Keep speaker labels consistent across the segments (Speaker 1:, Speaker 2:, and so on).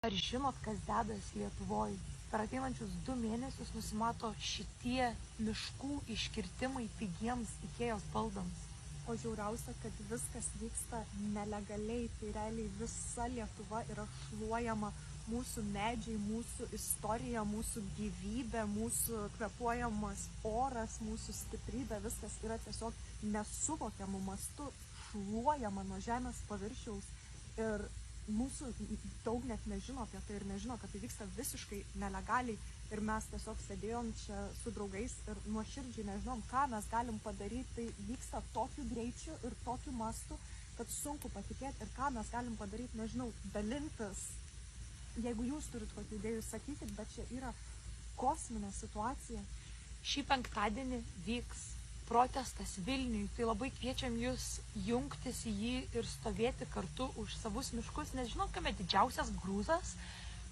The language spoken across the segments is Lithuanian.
Speaker 1: Ar žinot, kas dedas Lietuvoje? Per ateinančius 2 mėnesius nusimato šitie miškų iškirtimai pigiems Ikėjos baldams.
Speaker 2: O žiauriausia, kad viskas vyksta nelegaliai, tai realiai visa Lietuva yra šluojama, mūsų medžiai, mūsų istorija, mūsų gyvybė, mūsų kvėpuojamas oras, mūsų stiprybė, viskas yra tiesiog nesuvokiamų mastų šluojama nuo žemės paviršiaus ir mūsų daug net nežino apie tai ir nežino, kad tai vyksta visiškai nelegaliai ir mes tiesiog sėdėjom čia su draugais ir nuoširdžiai nežinom, ką mes galim padaryti, tai vyksta tokiu greičiu ir tokiu mastu, kad sunku patikėti ir ką mes galim padaryti, nežinau, dalintis. Jeigu jūs turit kokių idėjų, sakykit, bet čia yra kosminė situacija.
Speaker 1: Šį penktadienį vyks protestas Vilniui, tai labai kviečiam jūs jungtis į jį ir stovėti kartu už savus miškus, nes žinot, kame didžiausias grūzas,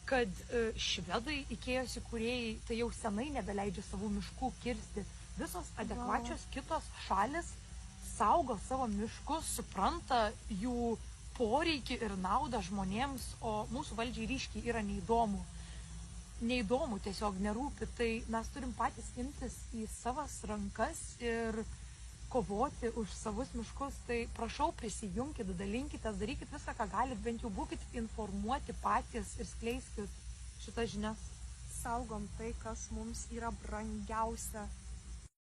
Speaker 1: kad švedai, Ikėjos įkūrėjai, tai jau senai nebeleidžia savų miškų kirsti. Visos adekvačios kitos šalis saugo savo miškus, supranta jų poreikį ir naudą žmonėms, o mūsų valdžiai ryškiai yra neįdomu, tiesiog nerūpi, tai mes turim patys imtis į savas rankas ir kovoti už savus miškus, tai prašau prisijungkit, dalinkitės, darykit viską, ką galit, bent jau būkit informuoti patys ir skleiskit šitas žinias.
Speaker 2: Saugom tai, kas mums yra brangiausia